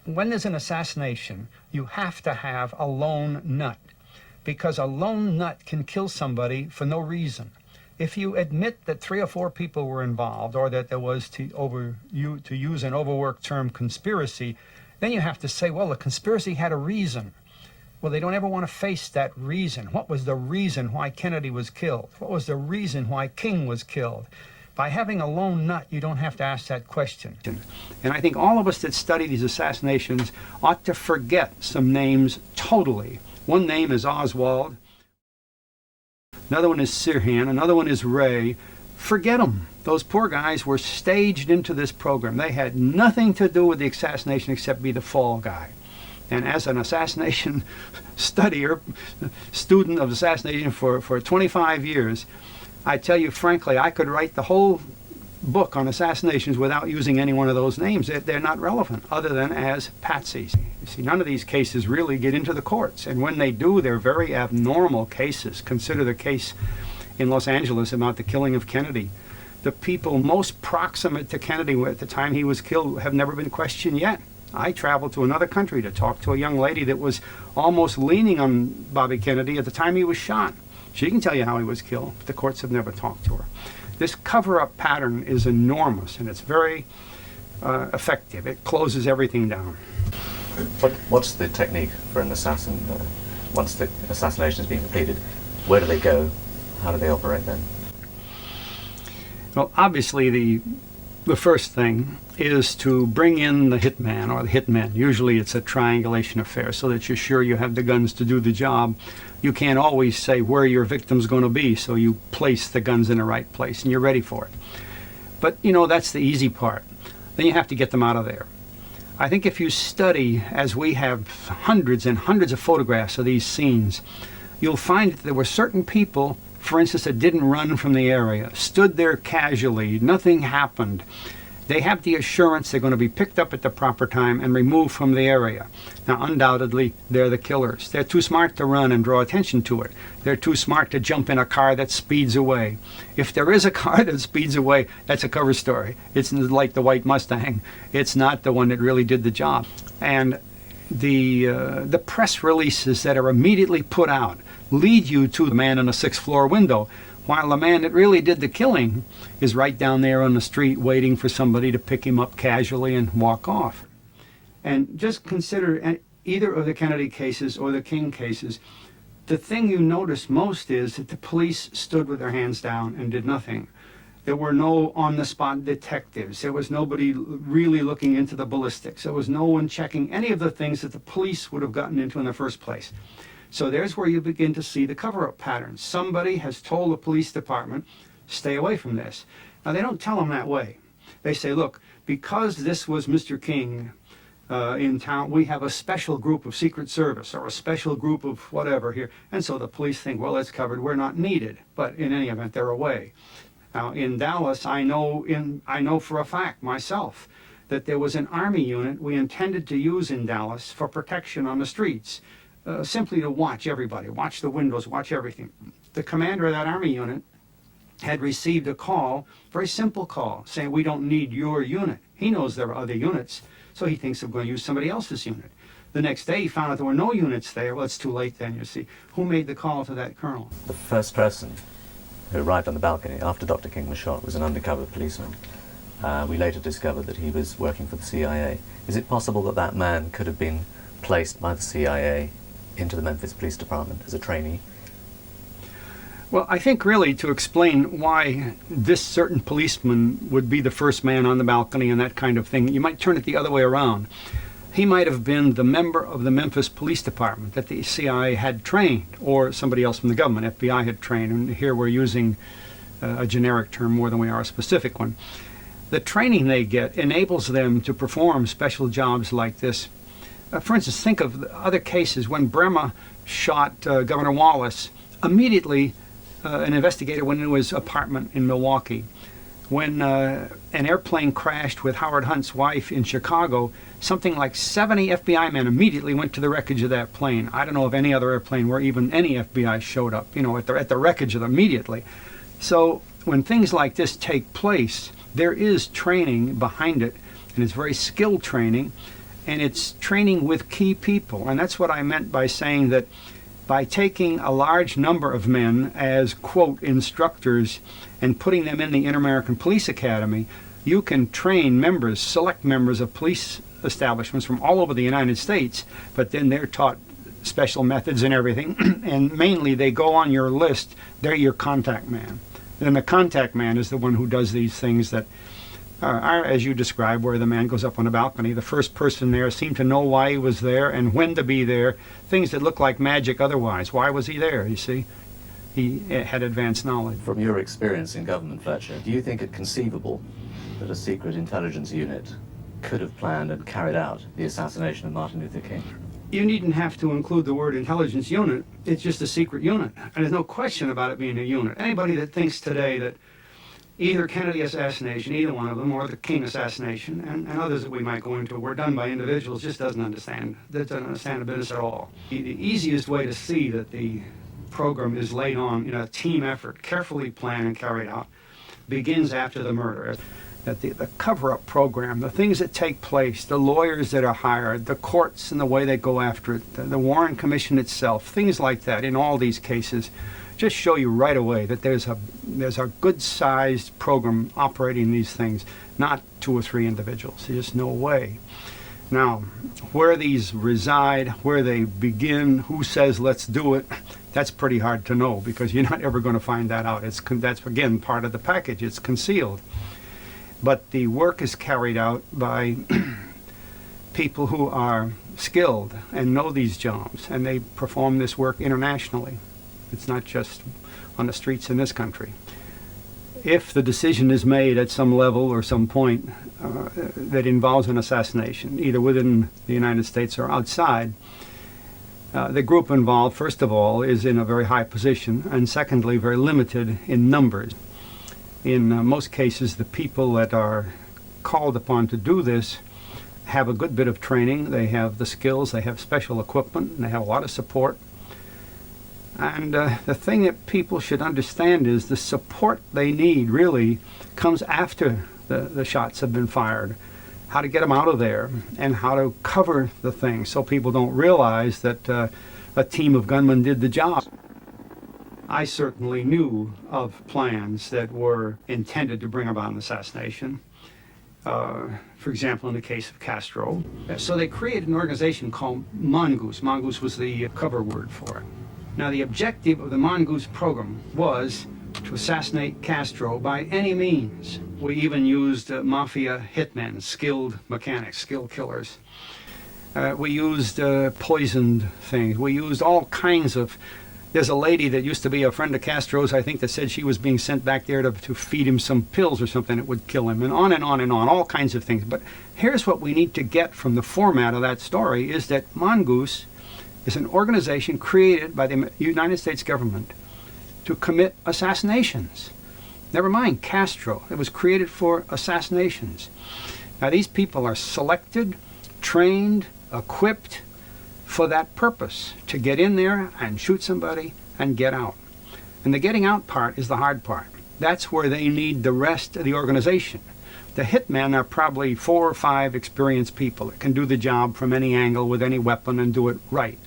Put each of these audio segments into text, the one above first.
when there's an assassination, you have to have a lone nut, because a lone nut can kill somebody for no reason. If you admit that 3 or 4 people were involved, or that there was, to use an overworked term, conspiracy, then you have to say, well, the conspiracy had a reason. Well, they don't ever want to face that reason. What was the reason why Kennedy was killed? What was the reason why King was killed? By having a lone nut, you don't have to ask that question. And I think all of us that study these assassinations ought to forget some names totally. One name is Oswald. Another one is Sirhan. Another one is Ray. Forget them. Those poor guys were staged into this program. They had nothing to do with the assassination except be the fall guy. And as an assassination studier, student of assassination for 25 years, I tell you frankly, I could write the whole book on assassinations without using any one of those names. They're not relevant other than as patsies. You see, none of these cases really get into the courts. And when they do, they're very abnormal cases. Consider the case in Los Angeles about the killing of Kennedy. The people most proximate to Kennedy at the time he was killed have never been questioned yet. I traveled to another country to talk to a young lady that was almost leaning on Bobby Kennedy at the time he was shot. She can tell you how he was killed, but the courts have never talked to her. This cover-up pattern is enormous, and it's very effective. It closes everything down. What's the technique for an assassin once the assassination has been completed? Where do they go? How do they operate then? Well, obviously the first thing is to bring in the hitman or the hitmen. Usually it's a triangulation affair so that you're sure you have the guns to do the job. You can't always say where your victim's going to be, so you place the guns in the right place and you're ready for it. But you know, that's the easy part. Then you have to get them out of there. I think if you study, as we have hundreds and hundreds of photographs of these scenes, you'll find that there were certain people, for instance, that didn't run from the area, stood there casually, nothing happened. They have the assurance they're going to be picked up at the proper time and removed from the area. Now, undoubtedly, they're the killers. They're too smart to run and draw attention to it. They're too smart to jump in a car that speeds away. If there is a car that speeds away, that's a cover story. It's like the white Mustang. It's not the one that really did the job. And the press releases that are immediately put out lead you to the man in a 6th floor window, while the man that really did the killing is right down there on the street waiting for somebody to pick him up casually and walk off. And just consider either of the Kennedy cases or the King cases, the thing you notice most is that the police stood with their hands down and did nothing. There were no on-the-spot detectives. There was nobody really looking into the ballistics. There was no one checking any of the things that the police would have gotten into in the first place. So there's where you begin to see the cover-up pattern. Somebody has told the police department, stay away from this. Now, they don't tell them that way. They say, look, because this was Mr. King in town, we have a special group of Secret Service or a special group of whatever here. And so the police think, well, it's covered. We're not needed. But in any event, they're away. Now, in Dallas, I know for a fact myself that there was an Army unit we intended to use in Dallas for protection on the streets. Simply to watch everybody, watch the windows, watch everything. The commander of that Army unit had received a call, very simple call, saying we don't need your unit. He knows there are other units, so he thinks they're going to use somebody else's unit. The next day he found out there were no units there. Well, it's too late then, you see. Who made the call to that colonel? The first person who arrived on the balcony after Dr. King was shot was an undercover policeman. We later discovered that he was working for the CIA. Is it possible that that man could have been placed by the CIA into the Memphis Police Department as a trainee? Well, I think really to explain why this certain policeman would be the first man on the balcony and that kind of thing, you might turn it the other way around. He might have been the member of the Memphis Police Department that the CIA had trained, or somebody else from the government, FBI had trained, and here we're using a generic term more than we are a specific one. The training they get enables them to perform special jobs like this. For instance, think of other cases when Bremer shot Governor Wallace. Immediately, an investigator went into his apartment in Milwaukee. When an airplane crashed with Howard Hunt's wife in Chicago, something like 70 FBI men immediately went to the wreckage of that plane. I don't know of any other airplane where even any FBI showed up, you know, at the wreckage of them immediately. So when things like this take place, there is training behind it, and it's very skilled training. and it's training with key people. And that's what I meant by saying that by taking a large number of men as, quote, instructors and putting them in the Inter-American Police Academy, you can train members, select members of police establishments from all over the United States, but then they're taught special methods and everything, and mainly they go on your list. They're your contact man. Then the contact man is the one who does these things that are, as you described, where the man goes up on a balcony. The first person there seemed to know why he was there and when to be there, things that look like magic otherwise. Why was he there, you see? He had advanced knowledge. From your experience in government, Fletcher, do you think it conceivable that a secret intelligence unit could have planned and carried out the assassination of Martin Luther King? You needn't have to include the word intelligence unit. It's just a secret unit. And there's no question about it being a unit. Anybody that thinks today that either Kennedy assassination, either one of them, or the King assassination, and others that we might go into, were done by individuals, just doesn't understand the business at all. The easiest way to see that the program is laid on in a team effort, carefully planned and carried out, begins after the murder. That the cover-up program, the things that take place, the lawyers that are hired, the courts and the way they go after it, the Warren Commission itself, things like that in all these cases, just show you right away that there's a good-sized program operating these things, not 2 or 3 individuals. There's just no way. Now, where these reside, where they begin, who says let's do it, that's pretty hard to know because you're not ever going to find that out. That's, again, part of the package. It's concealed. But the work is carried out by people who are skilled and know these jobs, and they perform this work internationally. It's not just on the streets in this country. If the decision is made at some level or some point that involves an assassination, either within the United States or outside, the group involved, first of all, is in a very high position, and secondly, very limited in numbers. In most cases, the people that are called upon to do this have a good bit of training. They have the skills, they have special equipment, and they have a lot of support. And the thing that people should understand is the support they need really comes after the shots have been fired. How to get them out of there and how to cover the thing so people don't realize that a team of gunmen did the job. I certainly knew of plans that were intended to bring about an assassination. For example, in the case of Castro. So they created an organization called Mongoose. Mongoose was the cover word for it. Now, the objective of the Mongoose program was to assassinate Castro by any means. We even used mafia hitmen, skilled mechanics, skilled killers. We used poisoned things. We used all kinds of... There's a lady that used to be a friend of Castro's, I think, that said she was being sent back there to feed him some pills or something that would kill him, and on and on and on, all kinds of things. But here's what we need to get from the format of that story, is that Mongoose is an organization created by the United States government to commit assassinations. Never mind Castro. It was created for assassinations. Now, these people are selected, trained, equipped for that purpose, to get in there and shoot somebody and get out. And the getting out part is the hard part. That's where they need the rest of the organization. The hitmen are probably 4 or 5 experienced people that can do the job from any angle with any weapon and do it right.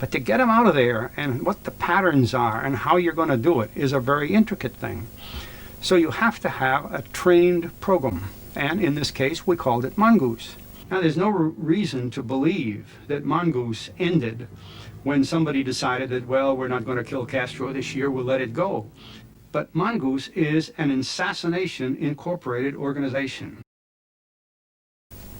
But to get them out of there and what the patterns are and how you're going to do it is a very intricate thing. So you have to have a trained program. And in this case, we called it Mongoose. Now, there's no reason to believe that Mongoose ended when somebody decided that, well, we're not going to kill Castro this year, we'll let it go. But Mongoose is an Assassination Incorporated organization.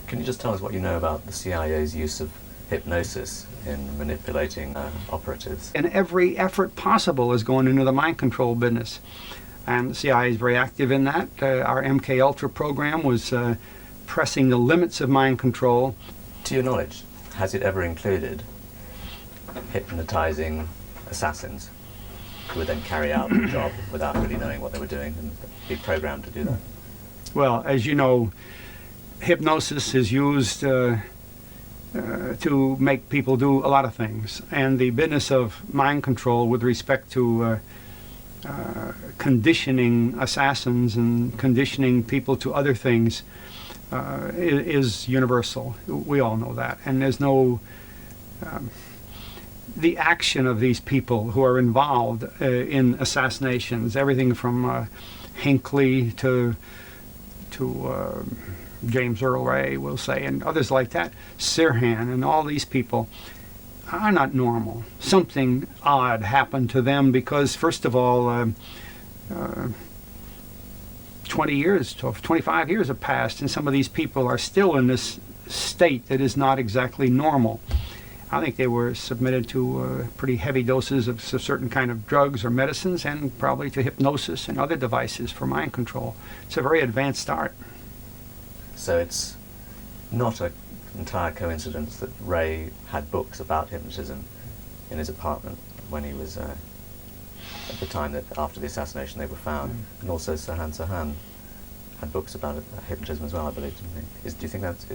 Can you just tell us what you know about the CIA's use of hypnosis in manipulating operatives? And every effort possible is going into the mind control business. And the CIA is very active in that. Our MK Ultra program was pressing the limits of mind control. To your knowledge, has it ever included hypnotizing assassins who would then carry out the job without really knowing what they were doing and be programmed to do that? Well, as you know, hypnosis is used to make people do a lot of things. And the business of mind control with respect to conditioning assassins and conditioning people to other things is universal. We all know that. And there's no... the action of these people who are involved in assassinations, everything from Hinckley to James Earl Ray, we'll say, and others like that, Sirhan, and all these people are not normal. Something odd happened to them because, first of all, 20 years, 25 years have passed, and some of these people are still in this state that is not exactly normal. I think they were submitted to pretty heavy doses of certain kind of drugs or medicines, and probably to hypnosis and other devices for mind control. It's a very advanced art. So it's not an entire coincidence that Ray had books about hypnotism in his apartment when he was, at the time that after the assassination they were found. And also Sirhan had books about it, hypnotism as well, I believe. Do you think that's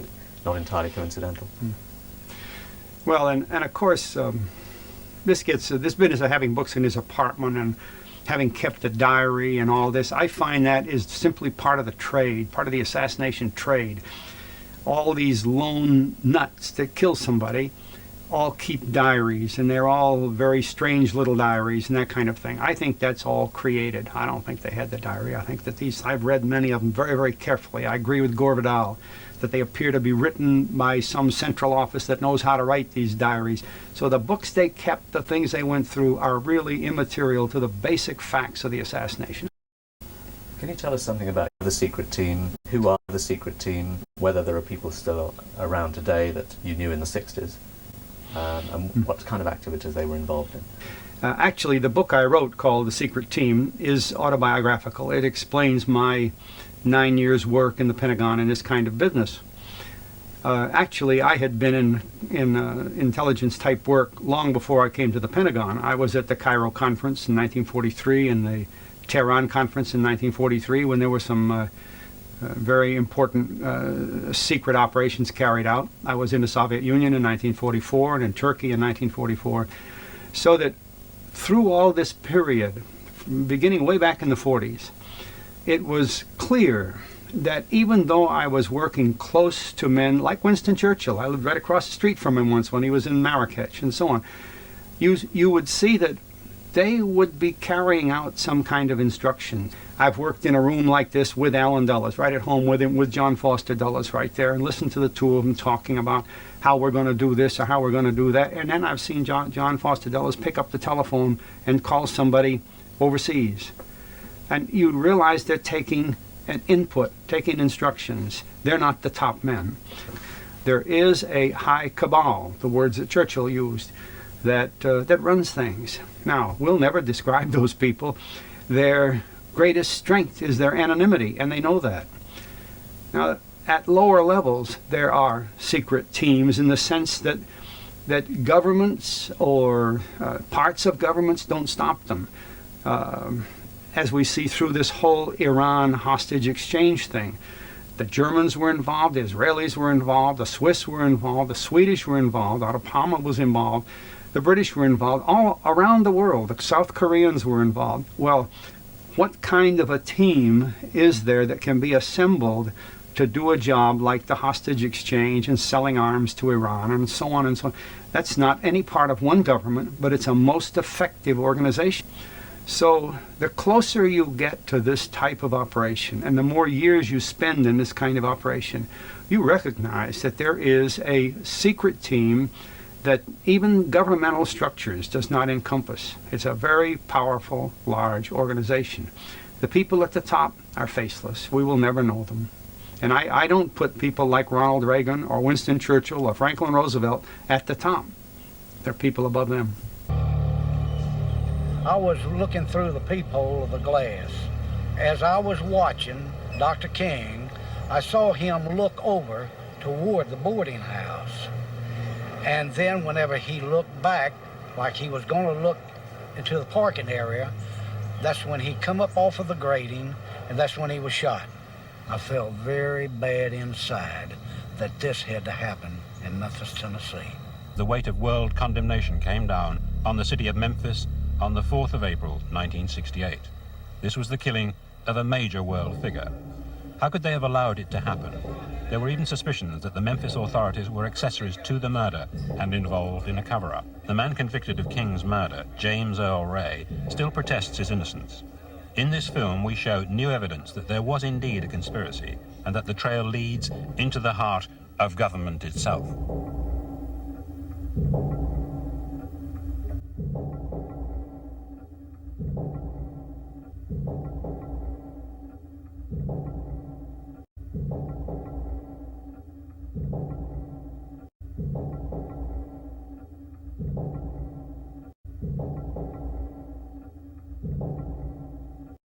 not entirely coincidental? Well, and of course, this business of having books in his apartment and having kept a diary and all this, I find that is simply part of the trade, part of the assassination trade. All these lone nuts that kill somebody all keep diaries, and they're all very strange little diaries and that kind of thing. I think that's all created. I don't think they had the diary. I think that I've read many of them very, very carefully. I agree with Gore Vidal that they appear to be written by some central office that knows how to write these diaries. So the books they kept, the things they went through, are really immaterial to the basic facts of the assassination. Can you tell us something about the secret team? Who are the secret team? Whether there are people still around today that you knew in the 60s? And what kind of activities they were involved in? Actually, the book I wrote called The Secret Team is autobiographical. It explains my 9 years' work in the Pentagon in this kind of business. Actually, I had been in intelligence-type work long before I came to the Pentagon. I was at the Cairo Conference in 1943 and the Tehran Conference in 1943 when there were some very important secret operations carried out. I was in the Soviet Union in 1944 and in Turkey in 1944. So that through all this period, beginning way back in the 40s, it was clear that even though I was working close to men like Winston Churchill, I lived right across the street from him once when he was in Marrakech and so on, you would see that they would be carrying out some kind of instruction. I've worked in a room like this with Allen Dulles, right at home with him, with John Foster Dulles right there, and listened to the two of them talking about how we're going to do this or how we're going to do that. And then I've seen John Foster Dulles pick up the telephone and call somebody overseas. And you realize they're taking an input, taking instructions. They're not the top men. There is a high cabal, the words that Churchill used, that runs things. Now, we'll never describe those people. Their greatest strength is their anonymity, and they know that. Now, at lower levels, there are secret teams in the sense that governments or parts of governments don't stop them. As we see through this whole Iran hostage exchange thing. The Germans were involved, the Israelis were involved, the Swiss were involved, the Swedish were involved, Otto Palmer was involved, the British were involved, all around the world. The South Koreans were involved. Well, what kind of a team is there that can be assembled to do a job like the hostage exchange and selling arms to Iran and so on and so on? That's not any part of one government, but it's a most effective organization. So the closer you get to this type of operation and the more years you spend in this kind of operation, you recognize that there is a secret team that even governmental structures does not encompass. It's a very powerful, large organization. The people at the top are faceless. We will never know them. And I don't put people like Ronald Reagan or Winston Churchill or Franklin Roosevelt at the top. They're people above them. I was looking through the peephole of the glass. As I was watching Dr. King, I saw him look over toward the boarding house. And then whenever he looked back, like he was going to look into the parking area, that's when he come up off of the grating, and that's when he was shot. I felt very bad inside that this had to happen in Memphis, Tennessee. The weight of world condemnation came down on the city of Memphis on the 4th of April, 1968. This was the killing of a major world figure. How could they have allowed it to happen? There were even suspicions that the Memphis authorities were accessories to the murder and involved in a cover-up. The man convicted of King's murder, James Earl Ray, still protests his innocence. In this film, we show new evidence that there was indeed a conspiracy and that the trail leads into the heart of government itself.